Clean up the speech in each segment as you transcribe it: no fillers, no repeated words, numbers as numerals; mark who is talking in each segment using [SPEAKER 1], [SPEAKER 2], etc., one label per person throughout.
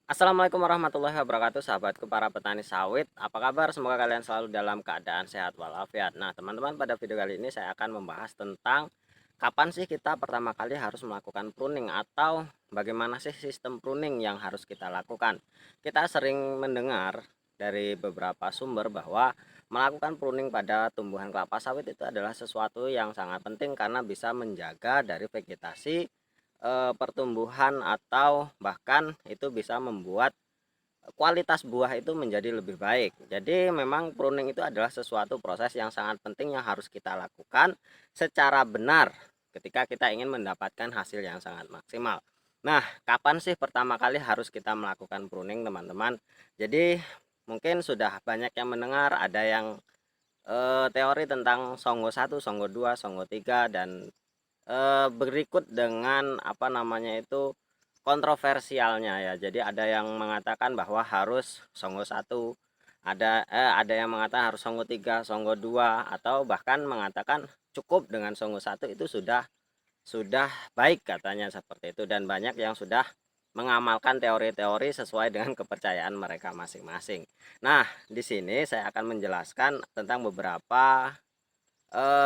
[SPEAKER 1] Assalamualaikum warahmatullahi wabarakatuh, sahabatku para petani sawit. Apa kabar? Semoga kalian selalu dalam keadaan sehat walafiat. Nah, teman-teman, pada video kali ini saya akan membahas tentang kapan sih kita pertama kali harus melakukan pruning atau bagaimana sih sistem pruning yang harus kita lakukan. Kita sering mendengar dari beberapa sumber bahwa melakukan pruning pada tumbuhan kelapa sawit itu adalah sesuatu yang sangat penting karena bisa menjaga dari vegetasi pertumbuhan atau bahkan itu bisa membuat kualitas buah itu menjadi lebih baik. Jadi memang pruning itu adalah sesuatu proses yang sangat penting yang harus kita lakukan secara benar ketika kita ingin mendapatkan hasil yang sangat maksimal. Nah, kapan sih pertama kali harus kita melakukan pruning, teman-teman? Jadi mungkin sudah banyak yang mendengar ada yang teori tentang Songgo 1, Songgo 2, Songgo 3 dan berikut dengan apa namanya itu kontroversialnya ya. Jadi ada yang mengatakan bahwa harus Songgo 1, ada yang mengatakan harus Songgo 3, Songgo 2 atau bahkan mengatakan cukup dengan Songgo 1 itu sudah baik katanya seperti itu, dan banyak yang sudah mengamalkan teori-teori sesuai dengan kepercayaan mereka masing-masing. Nah, di sini saya akan menjelaskan tentang beberapa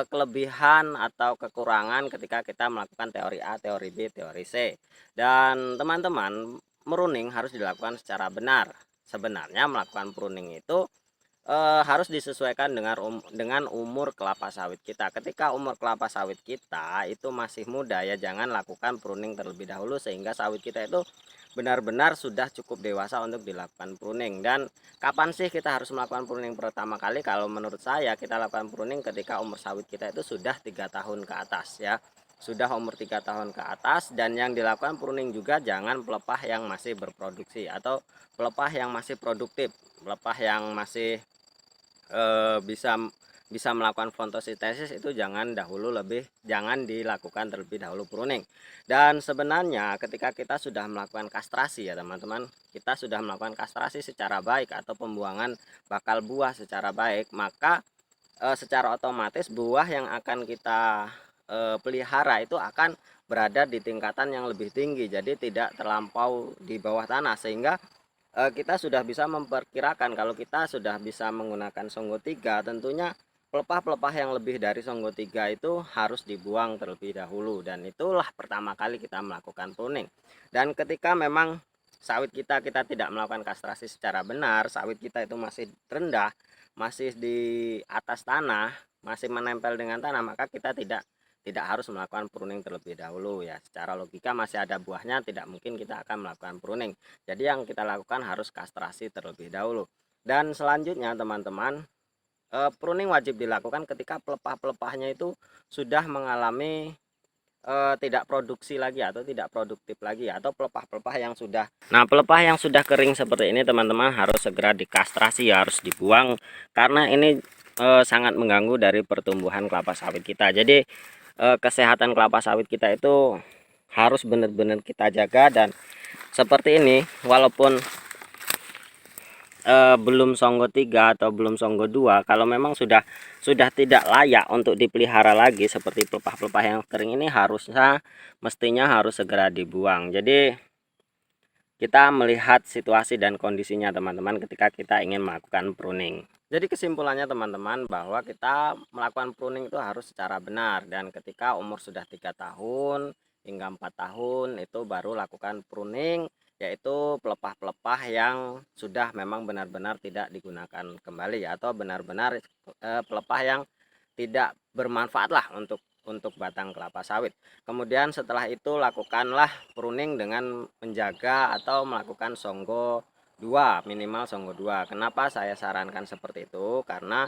[SPEAKER 1] kelebihan atau kekurangan ketika kita melakukan teori A, teori B, teori C. Dan teman-teman, pruning harus dilakukan secara benar. Sebenarnya melakukan pruning itu harus disesuaikan dengan umur kelapa sawit kita. Ketika umur kelapa sawit kita itu masih muda ya, jangan lakukan pruning terlebih dahulu sehingga sawit kita itu benar-benar sudah cukup dewasa untuk dilakukan pruning. Dan kapan sih kita harus melakukan pruning pertama kali? Kalau menurut saya kita lakukan pruning ketika umur sawit kita itu sudah 3 tahun ke atas ya. Sudah umur 3 tahun ke atas, dan yang dilakukan pruning juga jangan pelepah yang masih berproduksi atau pelepah yang masih produktif, pelepah yang masih bisa bisa melakukan fotosintesis itu jangan dilakukan terlebih dahulu pruning. Dan sebenarnya ketika kita sudah melakukan kastrasi ya teman-teman, kita sudah melakukan kastrasi secara baik atau pembuangan bakal buah secara baik, maka secara otomatis buah yang akan kita pelihara itu akan berada di tingkatan yang lebih tinggi, jadi tidak terlampau di bawah tanah, sehingga kita sudah bisa memperkirakan kalau kita sudah bisa menggunakan Songgo 3, tentunya pelepah-pelepah yang lebih dari Songgo 3 itu harus dibuang terlebih dahulu, dan itulah pertama kali kita melakukan pruning. Dan ketika memang sawit kita tidak melakukan kastrasi secara benar, sawit kita itu masih rendah, masih di atas tanah, masih menempel dengan tanah, maka kita tidak harus melakukan pruning terlebih dahulu ya. Secara logika masih ada buahnya, tidak mungkin kita akan melakukan pruning. Jadi yang kita lakukan harus kastrasi terlebih dahulu. Dan selanjutnya teman-teman, pruning wajib dilakukan ketika pelepah-pelepahnya itu sudah mengalami tidak produksi lagi atau tidak produktif lagi, atau pelepah-pelepah yang sudah, nah pelepah yang sudah kering seperti ini teman-teman harus segera dikastrasi ya, harus dibuang karena ini sangat mengganggu dari pertumbuhan kelapa sawit kita. Jadi kesehatan kelapa sawit kita itu harus benar-benar kita jaga. Dan seperti ini, walaupun belum Songgo 3 atau belum Songgo 2, kalau memang sudah tidak layak untuk dipelihara lagi seperti pelepah-pelepah yang kering ini, mestinya harus segera dibuang. Jadi kita melihat situasi dan kondisinya teman-teman ketika kita ingin melakukan pruning. Jadi kesimpulannya teman-teman, bahwa kita melakukan pruning itu harus secara benar, dan ketika umur sudah 3 tahun hingga 4 tahun itu baru lakukan pruning, yaitu pelepah-pelepah yang sudah memang benar-benar tidak digunakan kembali atau benar-benar pelepah yang tidak bermanfaat lah untuk batang kelapa sawit. Kemudian setelah itu lakukanlah pruning dengan menjaga atau melakukan Songgo 2, minimal Songgo 2. Kenapa saya sarankan seperti itu? Karena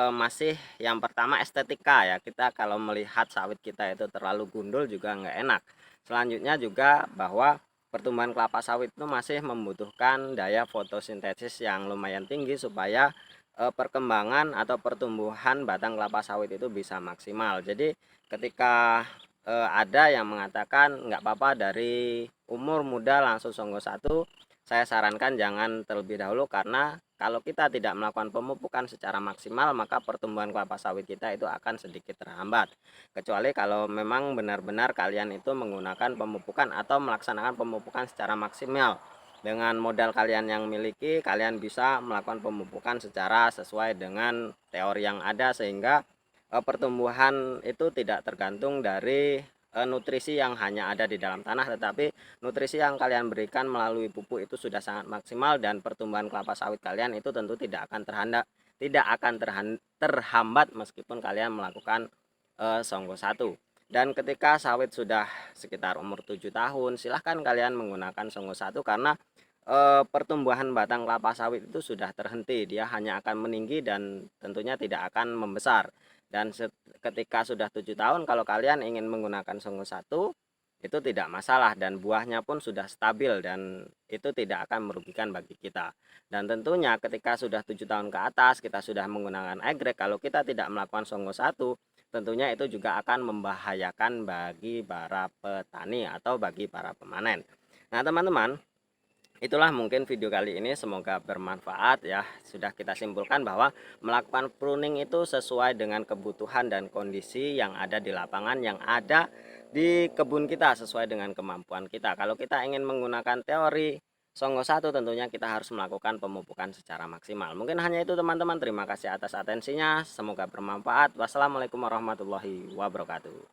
[SPEAKER 1] masih yang pertama estetika ya, kita kalau melihat sawit kita itu terlalu gundul juga nggak enak. Selanjutnya juga bahwa pertumbuhan kelapa sawit itu masih membutuhkan daya fotosintesis yang lumayan tinggi supaya perkembangan atau pertumbuhan batang kelapa sawit itu bisa maksimal. Jadi ketika ada yang mengatakan nggak apa-apa dari umur muda langsung Songgo 1, saya sarankan jangan terlebih dahulu, karena kalau kita tidak melakukan pemupukan secara maksimal maka pertumbuhan kelapa sawit kita itu akan sedikit terhambat. Kecuali kalau memang benar-benar kalian itu menggunakan pemupukan atau melaksanakan pemupukan secara maksimal. Dengan modal kalian yang miliki, kalian bisa melakukan pemupukan secara sesuai dengan teori yang ada, sehingga pertumbuhan itu tidak tergantung dari nutrisi yang hanya ada di dalam tanah, tetapi nutrisi yang kalian berikan melalui pupuk itu sudah sangat maksimal, dan pertumbuhan kelapa sawit kalian itu tentu tidak akan terhambat meskipun kalian melakukan songgo 1. Dan ketika sawit sudah sekitar umur 7 tahun, silahkan kalian menggunakan songgo 1, karena pertumbuhan batang kelapa sawit itu sudah terhenti, dia hanya akan meninggi dan tentunya tidak akan membesar. Dan ketika sudah 7 tahun, kalau kalian ingin menggunakan songgo 1, itu tidak masalah, dan buahnya pun sudah stabil, dan itu tidak akan merugikan bagi kita. Dan tentunya ketika sudah 7 tahun ke atas, kita sudah menggunakan egrek, kalau kita tidak melakukan songgo 1, tentunya itu juga akan membahayakan bagi para petani atau bagi para pemanen. Nah teman-teman, itulah mungkin video kali ini, semoga bermanfaat ya. Sudah kita simpulkan bahwa melakukan pruning itu sesuai dengan kebutuhan dan kondisi yang ada di lapangan, yang ada di kebun kita, sesuai dengan kemampuan kita. Kalau kita ingin menggunakan teori songgo 1, tentunya kita harus melakukan pemupukan secara maksimal. Mungkin hanya itu teman-teman, terima kasih atas atensinya, semoga bermanfaat. Wassalamualaikum warahmatullahi wabarakatuh.